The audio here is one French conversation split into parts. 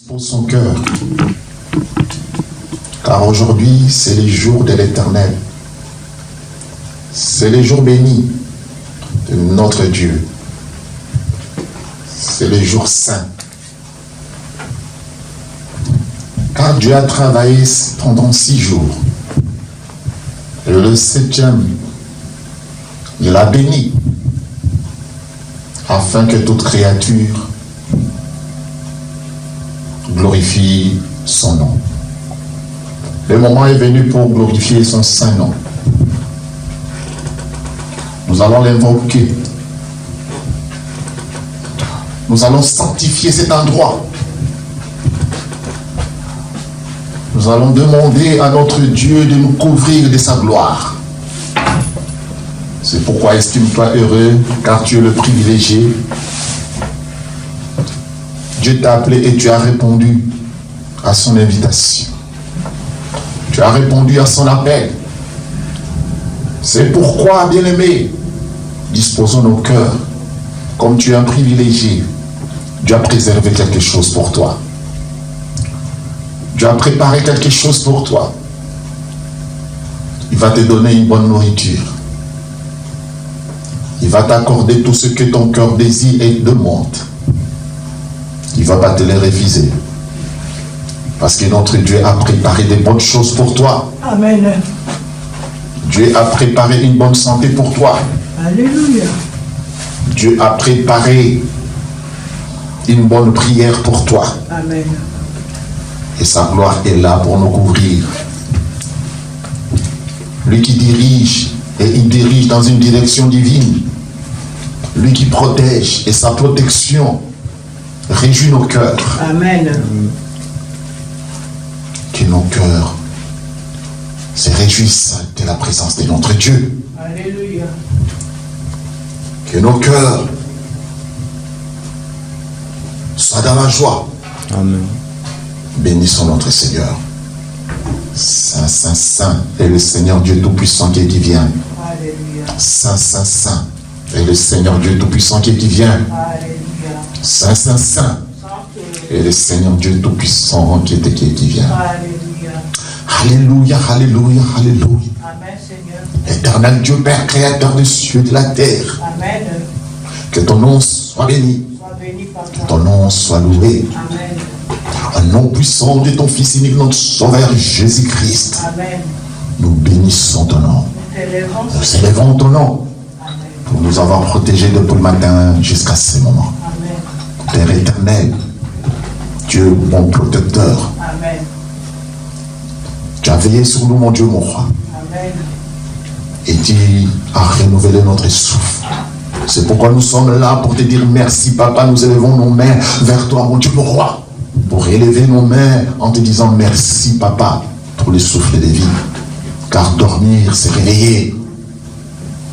Pour son cœur, car aujourd'hui c'est les jours de l'Éternel, c'est les jours bénis de notre Dieu, c'est les jours saints, car Dieu a travaillé pendant 6 jours, et le 7e il a béni, afin que toute créature glorifie son nom. Le moment est venu pour glorifier son saint nom. Nous allons l'invoquer. Nous allons sanctifier cet endroit. Nous allons demander à notre Dieu de nous couvrir de sa gloire. C'est pourquoi estime-toi heureux, car tu es le privilégié. Dieu t'a appelé et tu as répondu à son invitation. Tu as répondu à son appel. C'est pourquoi, bien-aimé, disposons nos cœurs. Comme tu es un privilégié, Dieu a préservé quelque chose pour toi. Dieu a préparé quelque chose pour toi. Il va te donner une bonne nourriture. Il va t'accorder tout ce que ton cœur désire et demande. Il ne va pas te les refuser. Parce que notre Dieu a préparé des bonnes choses pour toi. Amen. Dieu a préparé une bonne santé pour toi. Alléluia. Dieu a préparé une bonne prière pour toi. Amen. Et sa gloire est là pour nous couvrir. Lui qui dirige, et il dirige dans une direction divine. Lui qui protège, et sa protection réjouit nos cœurs. Amen. Que nos cœurs se réjouissent de la présence de notre Dieu. Alléluia. Que nos cœurs soient dans la joie. Amen. Bénissons notre Seigneur. Saint, Saint, Saint est le Seigneur Dieu Tout-Puissant qui vient. Alléluia. Saint, Saint, Saint est le Seigneur Dieu Tout-Puissant qui vient. Alléluia. Saint, Saint, Saint est le Seigneur Dieu Tout-Puissant qui vient. Alléluia. Alléluia, Alléluia, Alléluia. Amen, Seigneur. Éternel Dieu Père, Créateur des cieux et de la terre, Amen. que ton nom soit béni, Sois béni, Papa. que ton nom soit loué. Amen. Au nom puissant de ton Fils unique, notre Sauveur Jésus-Christ, Amen. nous bénissons ton nom. Nous t'élèvons. Nous élevons ton nom Amen. pour nous avoir protégés depuis le matin jusqu'à ce moment. Amen. Père éternel, Dieu bon protecteur, Amen. tu as veillé sur nous, mon Dieu, mon roi, Amen. et tu as renouvelé notre souffle. C'est pourquoi nous sommes là pour te dire merci, Papa. Nous élevons nos mains vers toi, mon Dieu, mon roi, pour élever nos mains en te disant merci, Papa, pour le souffle de vie. Car dormir, c'est réveiller.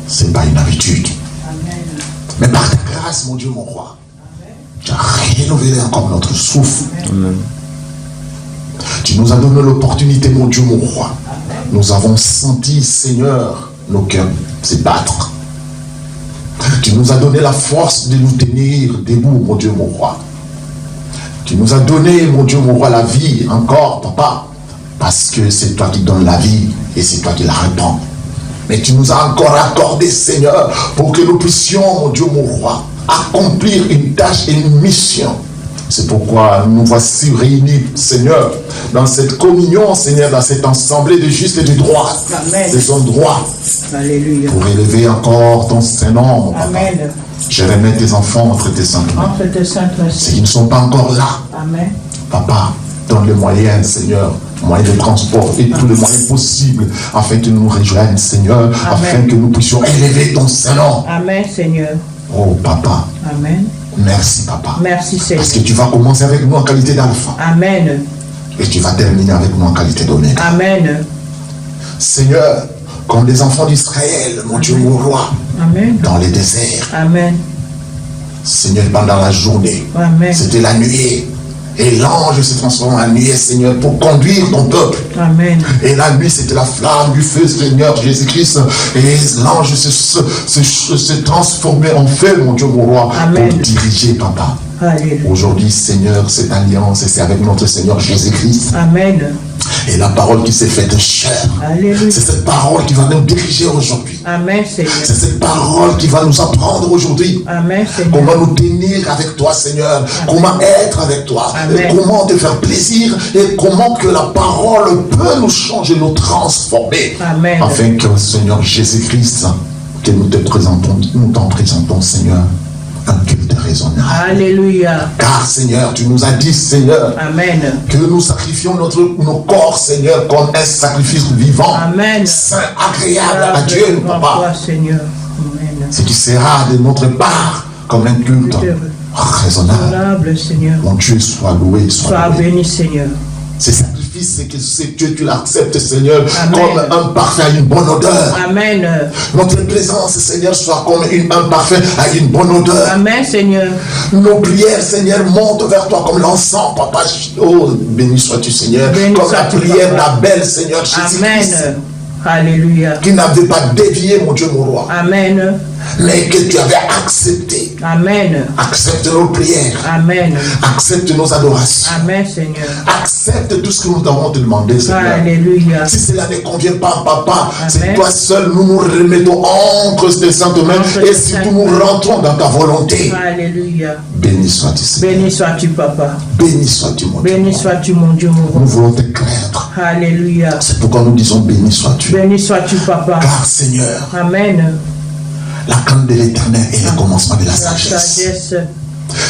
Ce n'est pas une habitude. Amen. Mais par ta grâce, mon Dieu, mon roi, tu as renouvelé encore notre souffle. Amen. Tu nous as donné l'opportunité, mon Dieu, mon roi. Nous avons senti, Seigneur, nos cœurs se battre. Tu nous as donné la force de nous tenir debout, mon Dieu, mon roi. Tu nous as donné, mon Dieu, mon roi, la vie encore, Papa, parce que c'est toi qui donnes la vie et c'est toi qui la répands. Mais tu nous as encore accordé, Seigneur, pour que nous puissions, mon Dieu, mon roi, accomplir une tâche et une mission. C'est pourquoi nous voici réunis, Seigneur, dans cette communion, Seigneur, dans cette assemblée de justes et de droits. Amen. De son droit, Alléluia. pour élever encore ton Saint-Nom, Papa. Amen. Je remets tes enfants entre tes saintes mains. Entre tes saintes mains. Ceux qui ne sont pas encore là, Amen. Papa, donne le moyen, Seigneur, moyen de transport et tous les moyens possibles, afin que nous nous rejoignions, Seigneur, afin que nous puissions élever ton Saint-Nom. Amen, Seigneur. Oh, Papa, Amen. merci, Papa. Merci, Seigneur. Parce que tu vas commencer avec nous en qualité d'alpha Amen. et tu vas terminer avec nous en qualité d'oméga. Amen. Seigneur, comme les enfants d'Israël, mon Dieu, mon roi, Amen. dans les déserts, Amen. Seigneur, pendant la journée, Amen. c'était la nuée. Et l'ange se transforme en nuée, Seigneur, pour conduire ton peuple. Amen. Et la nuit, c'était la flamme du feu, Seigneur Jésus-Christ. Et l'ange se transformait en feu, mon Dieu, mon roi, Amen. pour diriger, Papa, Alléluia. Aujourd'hui, Seigneur, cette alliance, et c'est avec notre Seigneur Jésus-Christ. Amen. Et la parole qui s'est faite chair. Alléluia. C'est cette parole qui va nous diriger aujourd'hui. Amen, Seigneur. C'est cette parole qui va nous apprendre aujourd'hui. Amen, Seigneur. Comment nous tenir avec toi, Seigneur. Amen. Comment être avec toi. Amen. Et comment te faire plaisir. Et comment que la parole peut nous changer, nous transformer. Amen. Afin que, Seigneur Jésus-Christ, que nous te présentons, nous t'en présentons, Seigneur, un culte raisonnable. Alléluia. Car, Seigneur, tu nous as dit, Seigneur, Amen. que nous sacrifions nos corps, Seigneur, comme un sacrifice vivant, Amen. saint, agréable à Dieu, Gloire Papa. toi, Seigneur. Amen. Ce qui sera de notre part comme un culte raisonnable. Honorable, Seigneur. Mon Dieu, soit loué, Sois soit loué. béni, Seigneur. Ces sacrifices, c'est que tu l'acceptes, Seigneur, Amen. comme un parfait à une bonne odeur. Amen. Notre présence, Seigneur, soit comme un parfait à une bonne odeur. Amen, Seigneur. Nos prières, Seigneur, montent vers toi comme l'encens, Papa. Oh, béni sois-tu, Seigneur. Béni comme la sois-tu, prière Papa. d'Abel, Seigneur Jésus-Christ. Amen. Alléluia. Qui n'avait pas dévié, mon Dieu, mon roi. Amen. Mais que tu avais accepté. Amen. Accepte nos prières. Amen. Accepte nos adorations. Amen, Seigneur. Accepte tout ce que nous t'avons demandé, Seigneur. Alléluia. Si cela ne convient pas, Papa, Amen. c'est toi seul, nous nous remettons entre tes saintes mains. Entre Et tes si saintes nous mains. rentrons dans ta volonté, Alléluia. béni sois-tu, Seigneur. Béni sois-tu, Papa. Béni sois-tu, mon Dieu. Béni sois-tu, mon Dieu, mon Nous roi. voulons te craindre. Alléluia. C'est pourquoi nous disons béni sois-tu. Béni sois-tu, Papa. Car, Seigneur, Amen. la crainte de l'éternel est le commencement de la La sagesse. sagesse.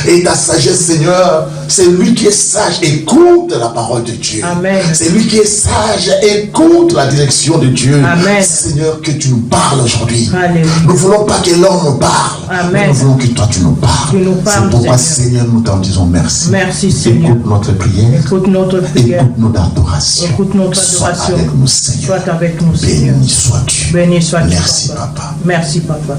Et ta sagesse, Seigneur, c'est lui qui est sage, écoute la parole de Dieu. Amen. C'est lui qui est sage, écoute la direction de Dieu. Amen. Seigneur, que tu nous parles aujourd'hui. Alléluia. Nous ne voulons pas que l'homme nous parle. Amen. Mais nous voulons que toi tu nous parles. Tu nous parles, C'est pourquoi, Seigneur. Seigneur, nous t'en disons merci. Merci, Seigneur. Écoute notre prière. Écoute notre prière. Écoute notre adoration. Écoute notre Sois adoration. avec nous, Seigneur. Sois avec nous, Seigneur. Béni sois-tu. Béni sois-tu, Merci, Papa. Papa. Merci, Papa.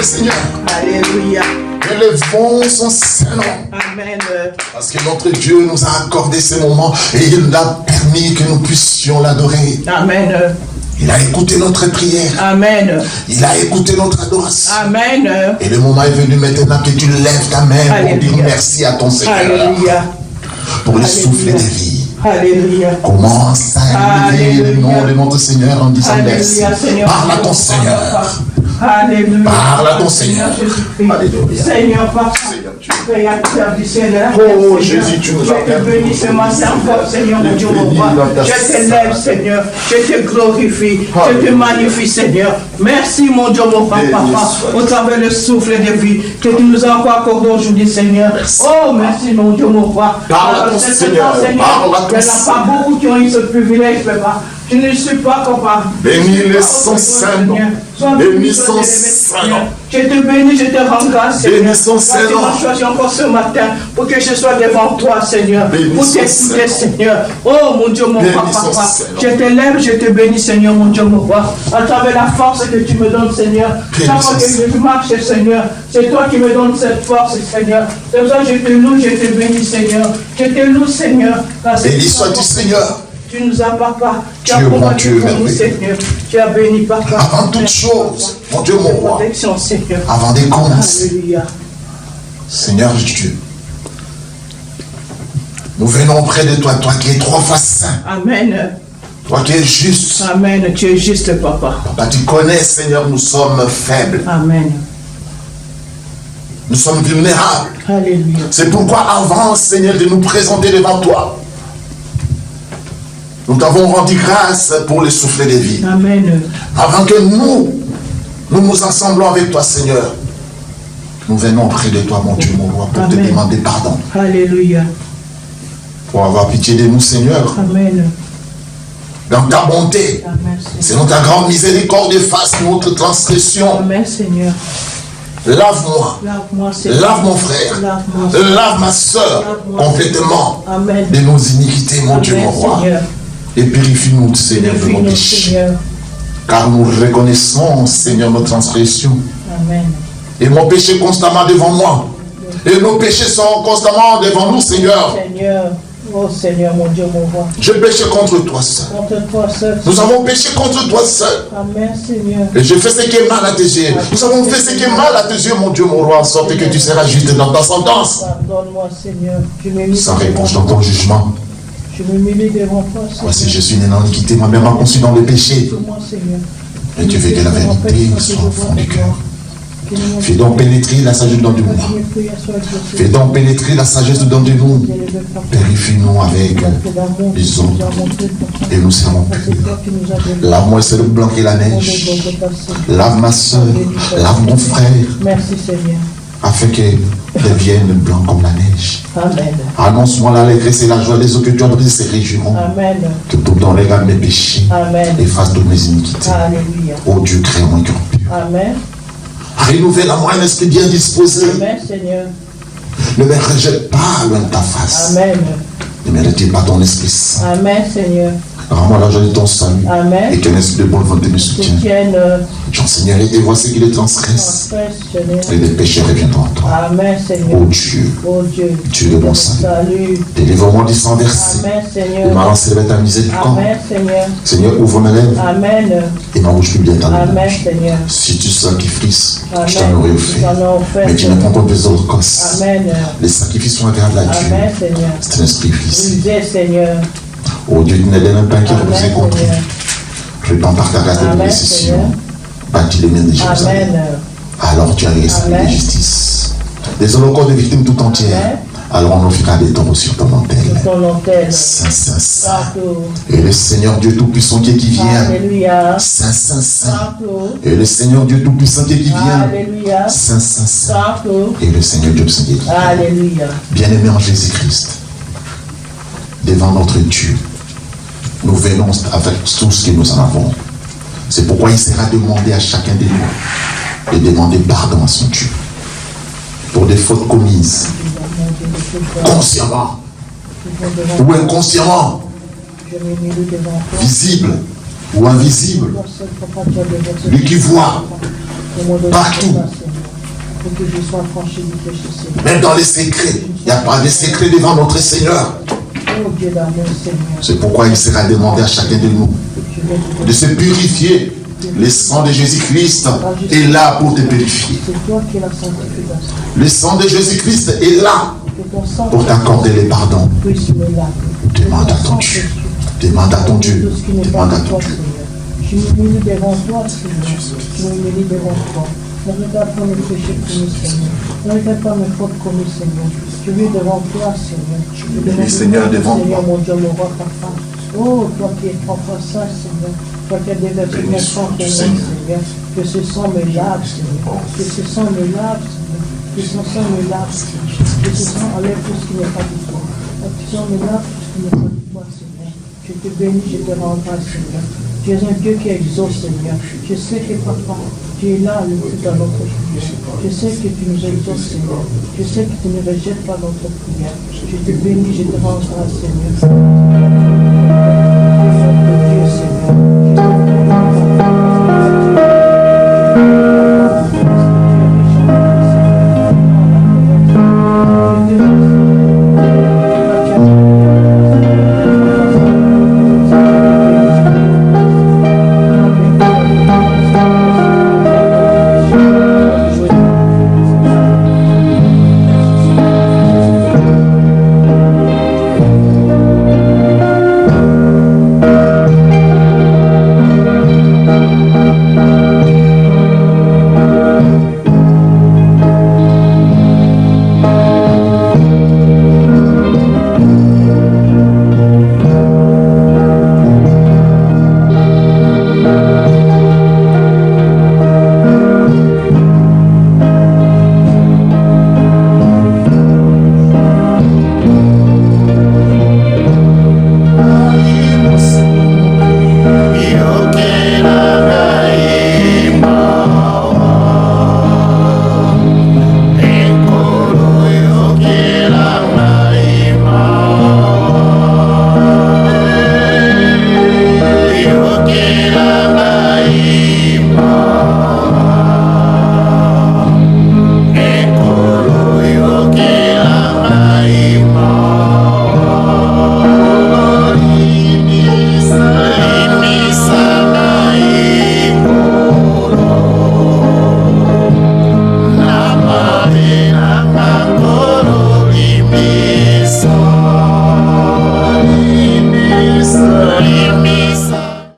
Seigneur. Alléluia. Élevons son Saint-Nom. Amen. Parce que notre Dieu nous a accordé ces moments et il a permis que nous puissions l'adorer. Amen. Il a écouté notre prière. Amen. Il a écouté notre adoration. Amen. Et le moment est venu maintenant que tu lèves ta main pour dire merci à ton Seigneur. Alléluia. Pour le souffle de vie. Alléluia. Commence à élever le nom de notre Seigneur en disant merci. Alléluia, Seigneur. Parle à ton Seigneur. Alléluia. Parle à ton Seigneur. Alléluia. Seigneur, Papa, Créateur du ciel et de la terre, Oh, Seigneur. Jésus, tu nous Je appelles. te bénis ce matin encore, Seigneur, mon Dieu, mon roi. Je t'élève, Seigneur. Je te glorifie. Je te magnifie, Seigneur. Merci, mon Dieu, mon Papa, au travers le souffle de vie que tu nous as encore accordé aujourd'hui, Seigneur. Oh, merci, mon Dieu, mon roi. Parle à ton Seigneur. Parle à ton Il n'y en a pas beaucoup qui ont eu ce privilège, Papa. Je ne suis pas capable. Bénis le son saint nom. Bénis son saint nom. Je te bénis, je te rends grâce, Seigneur. Bénis son saint Tu nom. m'as choisi encore ce matin pour que je sois devant toi, Seigneur. Bénis Pour son t'écouter, saint nom. Seigneur. Oh, mon Dieu, mon Bénis papa. son saint nom. Je te lève, je te bénis, Seigneur, mon Dieu, mon roi. À travers la force que tu me donnes, Seigneur. Bénis Chaque son fois saint que je marche, Seigneur, c'est toi qui me donnes cette force, Seigneur. C'est pour ça que je te loue, je te bénis, Seigneur. Je te loue, Seigneur. Béni sois-tu, Seigneur. Tu nous as, Papa. Tu Tu as es bon, combattu tu es pour nous, merveilleux. Seigneur. Tu as béni, Papa. Avant toute chose, mon Dieu, mon roi, Protection, Seigneur. avant de commencer, Alléluia. Seigneur Dieu, nous venons auprès de toi, toi qui es trois fois saint, Amen. toi qui es juste. Amen. Tu es juste, Papa. Papa, tu connais, Seigneur, nous sommes faibles, Amen. nous sommes vulnérables. Alléluia. C'est pourquoi avant, Seigneur, de nous présenter devant toi, nous t'avons rendu grâce pour le souffle de vie. Amen. Avant que nous nous assemblons avec toi, Seigneur, nous venons auprès de toi, mon Dieu, mon roi, pour te Amen. demander pardon. Alléluia. Pour avoir pitié de nous, Seigneur, Amen. dans ta bonté. Amen, Seigneur. C'est dans ta grande miséricorde efface notre transgression. Amen, Seigneur. Lave-moi. Lave-moi, Seigneur. Lave mon frère. Lave-moi, Seigneur. Lave ma soeur Lave-moi, complètement Amen. de nos iniquités, mon Dieu, Amen, mon roi. Seigneur. Et purifie-nous, Seigneur, de nos Purifie-nous, péchés. Seigneur. Car nous reconnaissons, Seigneur, nos transgressions. Amen. Et mon péché constamment devant moi. Et nos péchés sont constamment devant nous, Seigneur. Seigneur. Oh Seigneur, mon Dieu, mon roi. Je péché contre toi seul. Contre toi seul. Nous avons péché contre toi seul. Amen, Seigneur. Et je fais ce qui est mal à tes yeux. Nous avons fait ce qui est mal à tes yeux, mon Dieu, mon roi, en sorte que tu seras juste dans ta sentence. Pardonne-moi, Seigneur. Je m'humilie Sans devant réponse dans toi. ton jugement. Je m'humilie devant toi, Seigneur. Voici, je suis né dans l'iniquité, ma mère m'a conçu dans le péché. Moi, Seigneur. Et tu veux que la vérité soit au fond du cœur. Fais donc pénétrer la sagesse dans du nous. Fais donc pénétrer la sagesse dans de nous. Purifie-nous avec les eaux. Et nous serons purs. Lave-moi c'est le blanc et la neige. Lave ma soeur. Lave mon frère. Merci, Seigneur. Afin qu'ils deviennent blancs comme la neige. Amen. Annonce-moi l'allégresse et la joie des eaux que tu as brisées se réjouiront. Amen. Que tout dans les regards mes péchés. Amen. Efface toutes mes iniquités. Alléluia. Ô Dieu, crée-moi un cœur pur. Amen. Renouvelle-moi un esprit bien disposé. Amen, Seigneur. Ne me rejette pas loin de ta face. Amen. Ne me retire pas ton esprit saint. Amen, Seigneur. Rends-moi la joie de ton salut. Amen. Et qu'un esprit de bonne volonté me soutienne. Soutienne. J'enseignerai tes voies ceux qui les transgressent. Seigneur. Et les péchés reviendront à toi. Amen, Seigneur. Ô Dieu, Oh Dieu. tu es le bon salut. Salut. Délivre-moi du sang versé. Amen, Et Seigneur. ma langue s'élève ta miséricorde. Amen, Seigneur. Seigneur, ouvre mes lèvres. Amen. Et ma bouche publie ta Amen, louange. Seigneur. Si tu sacrifices, Amen. je t'en aurais offert. Je t'en ai offert, Mais tu ne prends pas des holocaustes. Amen. Les sacrifices sont agréables à Dieu. Amen, Seigneur. C'est un esprit brisé. Brisez, Seigneur. Ô Dieu, tu n'es d'un pain qui Amen, repose contre. Seigneur. Répands par ta grâce de Amen, bénédiction. Seigneur. Bâtis les miens de Jérusalem. Amen. Alors tu as les Amen. de justice. Des holocaustes de victimes tout entières. Amen. Alors on offrira des dons sur ton autel. Ton autel. Saint, Saint, Saint. Partout. Et le Seigneur Dieu Tout-Puissant qui est qui vient. Alléluia. Saint, Saint, Saint. Partout. Et le Seigneur Dieu Tout-Puissant qui est qui vient. Alléluia. Saint, Saint, Saint. Partout. Et le Seigneur Dieu Tout-Puissant qui est qui vient. Alléluia. Bien-aimé en Jésus-Christ, devant notre Dieu, nous venons avec tout ce que nous en avons. C'est pourquoi il sera demandé à chacun de nous de demander pardon à son Dieu pour des fautes commises, consciemment ou inconsciemment, Je m'humilie devant toi. visibles ou invisibles. Lui qui voit partout pour que je sois affranchi du péché, Seigneur. Même dans les secrets, il n'y a pas de secret devant notre Seigneur. Oh Dieu d'amour, Seigneur. C'est pourquoi il sera demandé à chacun de nous de se purifier. Le sang de Jésus-Christ est là pour te purifier. C'est toi qui es la sanctification. Le sang de Jésus-Christ est là Que ton sang pour t'accorder les pardons. puisse me laver. Demande à ton Dieu. Demande à ton Dieu. Tout ce qui n'est Demande pas à de ton toi, Dieu. Seigneur. Je m'humilie devant toi, Seigneur. Je m'humilie devant toi. Ne regarde pas mes péchés commis, Seigneur. Ne regarde pas mes fautes commises, Seigneur. Je viens devant toi, Seigneur. Je Oui, Seigneur, devant Seigneur, toi. mon Dieu, mon roi, papa. Oh, toi qui es trois fois saint, Seigneur. Toi qui as déversé ton sang pour moi, Seigneur. Que ce sang me lave, Seigneur. Que ce sang me lave, Seigneur. Que ce sang me lave, Seigneur. Que ce sang enlève tout ce qui n'est pas de toi. Que ce sang me lave tout ce qui n'est pas de toi, Seigneur. Je te bénis, je te rends grâce, Seigneur. Tu es un Dieu qui exauce, Seigneur. Je sais que, papa, tu es là, le tout dans notre prière. Je sais que tu nous exauces, Seigneur. Je sais que tu ne rejettes pas notre prière. Je te bénis, je te rends grâce, Seigneur.